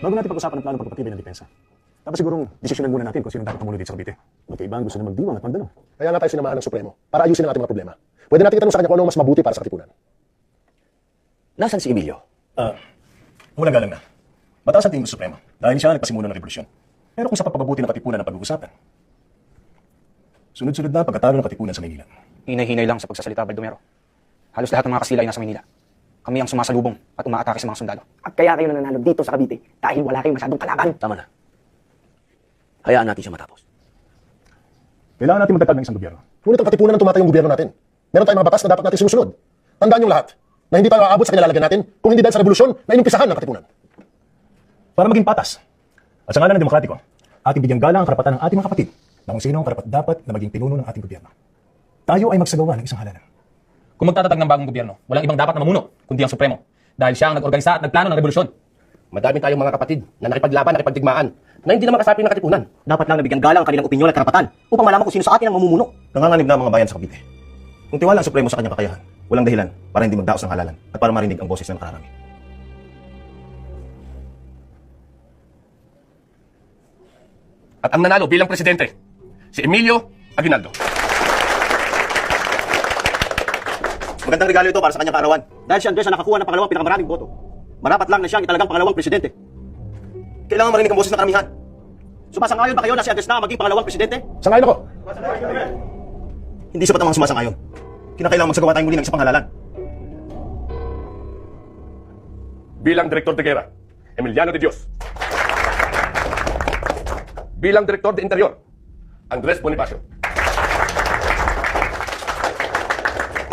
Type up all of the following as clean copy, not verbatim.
Bago natin pag-usapan ang plano pagpapatibay ng depensa, dapat sigurong desisyonan muna natin kung sino dapat tumulo dito sa Cavite. Magkaiba ang gusto na magdiwang at magdalo. Kaya nga tayo sinamahan ng Supremo para ayusin ang ating mga problema. Pwede natin itanong sa kanya kung ano ang mas mabuti para sa Katipunan. Nasaan si Emilio? Walang galang na. Mataas ang tingin sa Supremo dahil siya ang nagpasimuno ng revolusyon. Pero kung sa pagpapabuti ng Katipunan ang pag-uusapan, sunod-sunod na pagkatalo ng Katipunan sa Maynila. Hinay-hinay lang sa pagsasalita, Baldomero. Halos lahat ng mga Kastila ay nasa Maynila. Kami ang sumasalubong at umaatake sa mga sundalo. At kaya kayo nananalo dito sa Cavite dahil wala kayong masyadong kalaban. Tama na. Hayaan natin siya matapos. Kailangan natin magtatag ng isang gobyerno. Ngunit ang Katipunan ang tumatayong gobyerno natin. Meron tayong mga batas na dapat natin sinusunod. Tandaan niyong lahat na hindi tayo aabot sa kinalalagyan natin kung hindi dahil sa revolusyon na inumpisahan ng Katipunan. Para maging patas at sa ngalan ng demokratiko, ating bigyang galang ang karapatan ng ating mga kapatid na kung sino ang karapat-dapat na maging pinuno ng ating gobyerno. Tayo ay magsagawa ng isang halalan. Kung magtatatag ng bagong gobyerno, walang ibang dapat na mamuno, kundi ang Supremo. Dahil siya ang nag-organisa at nagplano ng revolusyon. Madami tayong mga kapatid na nakipaglaban, nakipagdigmaan, na hindi naman kasapi ng Katipunan. Dapat lang nabigyan galang ang kanilang opinyon at karapatan upang malaman kung sino sa atin ang mamumuno. Nanganganib na ang mga bayan sa Cavite. Kung tiwala ang Supremo sa kanyang kakayahan, walang dahilan para hindi magdaos ng halalan at para marinig ang boses ng nakararami. At ang nanalo bilang presidente, si Emilio Aguinaldo. Magandang regalo ito para sa kanyang kaarawan. Dahil si Andres ang nakakuha ng pangalawang pinakamaraming boto. Marapat lang na siya ang italagang pangalawang presidente. Kailangan marinig ang boses ng karamihan. Sumasangayon ba kayo na si Andres na maging pangalawang presidente? Sangayon ako. Hindi sapat ang mga sumasangayon. Kinakailangan magsagawa tayong muli ng isang panghalalan. Bilang Direktor de Guerra, Emiliano de Dios. Bilang Direktor de Interior, Andres Bonifacio.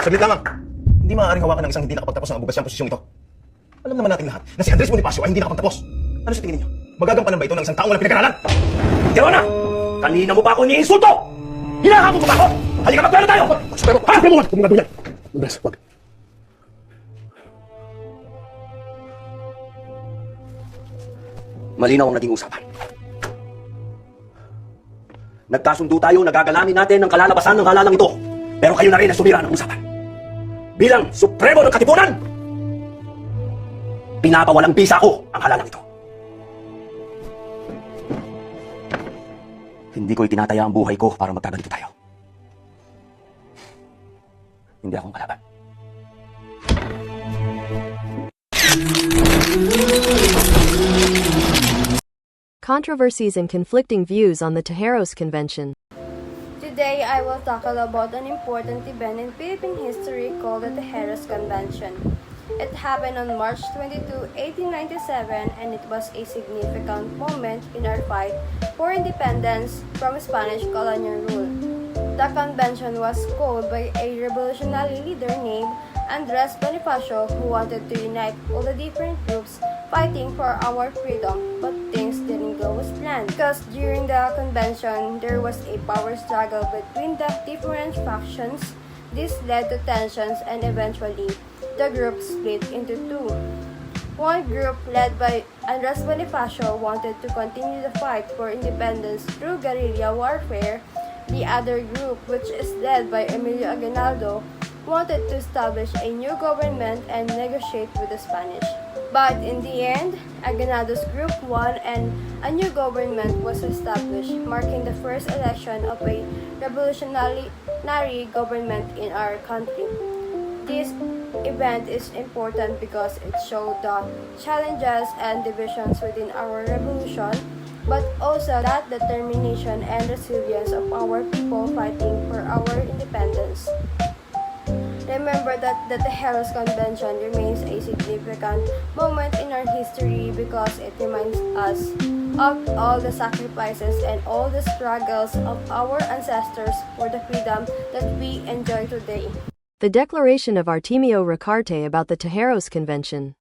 Saglit lamang. Hindi maaaring hawakan ng isang hindi nakapagtapos ng abugasyang posisyong ito. Alam naman natin lahat na si Andres Bonifacio ay hindi nakapagtapos. Ano sa tingin ninyo? Magagampanan ba ito ng isang taong walang pinag-aralan? Tiwana! Kanina mo ba ako iniinsulto? Hinahamon mo ba ako? Halika magplano tayo! Supremo, harapin mo man! Huwag mong gagawin yan. Andres, wag. Malinaw ang naging usapan. Nagkasundo tayo, nagagalanin natin ang kalalabasan ng halalang ito. Pero kayo na rin ang sumira ng usapan. Bilang Supremo ng Katipunan, pinapawalang bisa ko ang halalang ito. Hindi ko itinataya ang buhay ko para magkaganito tayo. Hindi akong kalaban. Controversies and conflicting views on the Tejeros Convention. Today, I will tackle about an important event in Philippine history called the Tejeros Convention. It happened on March 22, 1897, and it was a significant moment in our fight for independence from Spanish colonial rule. The convention was called by a revolutionary leader named Andres Bonifacio, who wanted to unite all the different groups fighting for our freedom, but things didn't go as planned. Because during the convention, there was a power struggle between the different factions. This led to tensions and eventually, the group split into two. One group, led by Andres Bonifacio, wanted to continue the fight for independence through guerrilla warfare. The other group, which is led by Emilio Aguinaldo, wanted to establish a new government and negotiate with the Spanish. But in the end, Aguinaldo's group won and a new government was established, marking the first election of a revolutionary government in our country. This event is important because it showed the challenges and divisions within our revolution, but also that determination and resilience of our people fighting for our independence. Remember that the Tejeros Convention remains a significant moment in our history because it reminds us of all the sacrifices and all the struggles of our ancestors for the freedom that we enjoy today. The declaration of Artemio Ricarte about the Tejeros Convention.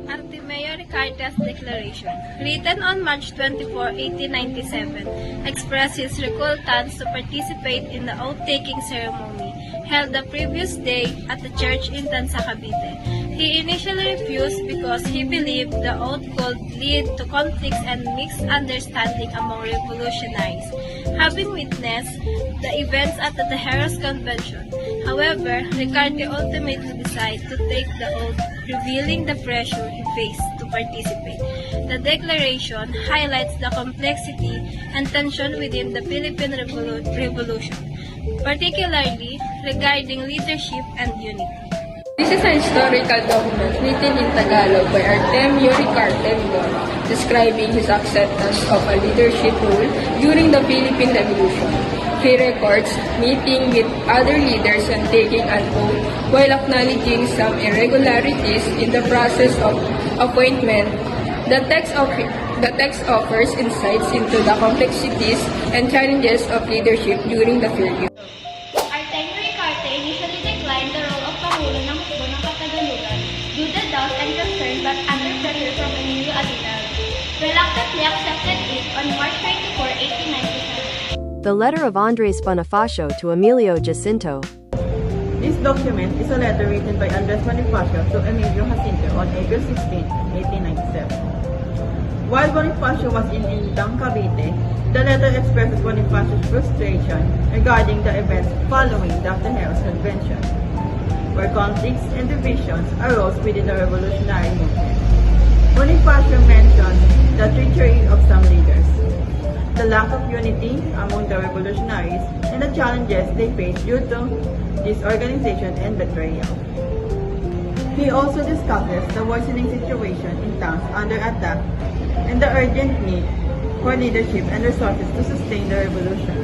Artemio Ricarte's Declaration, written on March 24, 1897, expressed his reluctance to participate in the oath-taking ceremony held the previous day at the church in Tansa, Cavite. He initially refused because he believed the oath could lead to conflicts and misunderstanding among revolutionaries, having witnessed the events at the Tejeros Convention. However, Ricarte ultimately decided to take the oath, revealing the pressure he faced to participate. The declaration highlights the complexity and tension within the Philippine Revolution, particularly regarding leadership and unity. This is a historical document written in Tagalog by Artemio Ricarte Villar, describing his acceptance of a leadership role during the Philippine Revolution. He records meeting with other leaders and taking an oath while acknowledging some irregularities in the process of appointment. The text offers insights into the complexities and challenges of leadership during the period. Artemio Ricarte initially declined the role of Pangulo ng Hukbo ng Katagalugan due to doubt and concern, but under pressure from Emilio Aguinaldo, reluctantly accepted it on March 24, 1897. The letter of Andres Bonifacio to Emilio Jacinto. This document is a letter written by Andres Bonifacio to Emilio Jacinto on April 16, 1897. While Bonifacio was in Indang, Cavite, the letter expresses Bonifacio's frustration regarding the events following the Tejeros Convention, where conflicts and divisions arose within the revolutionary movement. Bonifacio mentioned the treachery of some leaders, the lack of unity among the revolutionaries, and the challenges they faced due to disorganization and betrayal. He also discusses the worsening situation in towns under attack and the urgent need for leadership and resources to sustain the revolution.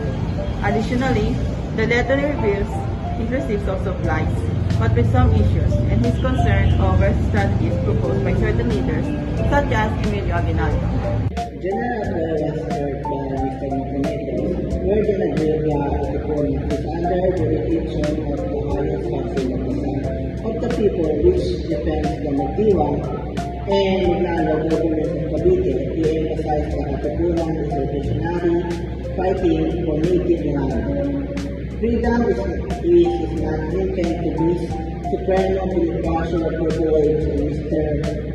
Additionally, the letter reveals his receipts of supplies, but with some issues, and his concern over strategies proposed by certain leaders, such as Emilio Aguinaldo. General Flores served by Mr. Montenegro, where the Nigeria opponent is under the jurisdiction of the highest possible of the people which defends the Magdiwa and Iglalo government of Cavite. He emphasized the Katipunan is revolutionary fighting for native land. Freedom is not intended to be Supremo Bonifacio proposed Mr.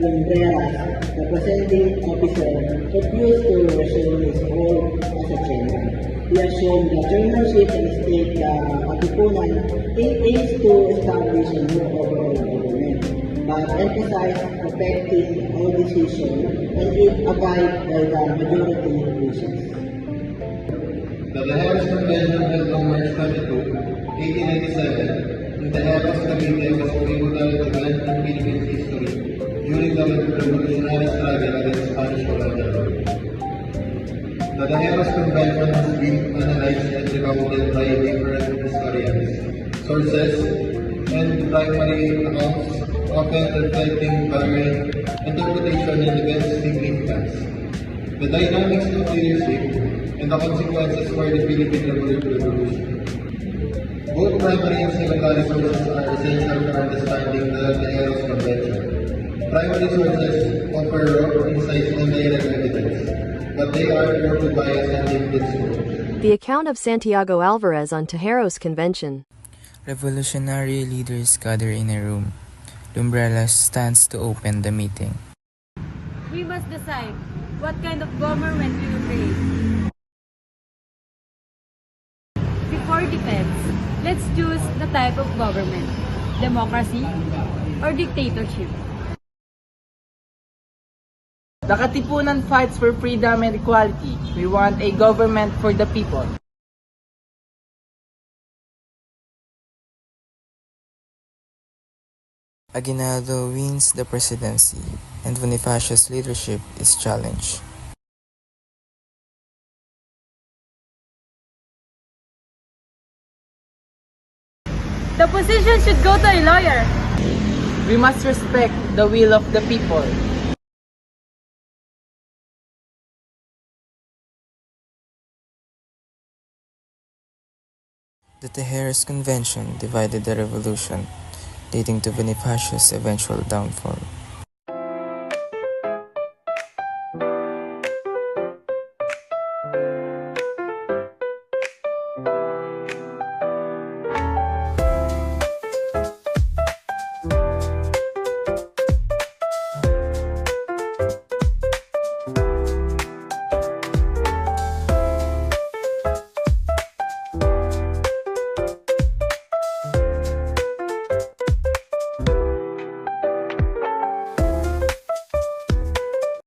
Lumbreras, the presenting officer, refused to resume his role as a chairman. He assumed the chairmanship and state the Katipunan aims to establish a new overall government, but emphasized effective all decisions and it abide by the majority wishes. The Tejeros Convention held on March 22, 1897, in the Tejeros Cavite was pivotal event in Philippine history during the revolutionary struggle against Spanish colonial rule. The Tejeros Convention has been analyzed and recounted by different historians, sources, and primary accounts, often reflecting varying interpretation and event significance. The dynamics of leadership and the consequences for the Philippine Revolution. Both primary and secondary sources are essential for understanding the Tejeros Convention. Primary sources offer raw insights and direct evidence, but they are prone to bias and limited. The account of Santiago Alvarez on Tejeros Convention. Revolutionary leaders gather in a room. Lumbreras stands to open the meeting. We must decide what kind of government we will create. Before defense, let's choose the type of government, democracy or dictatorship. The Katipunan fights for freedom and equality. We want a government for the people. Aguinaldo wins the presidency, and Bonifacio's leadership is challenged. The position should go to a lawyer. We must respect the will of the people. The Tejeros Convention divided the revolution, leading to Bonifacio's eventual downfall.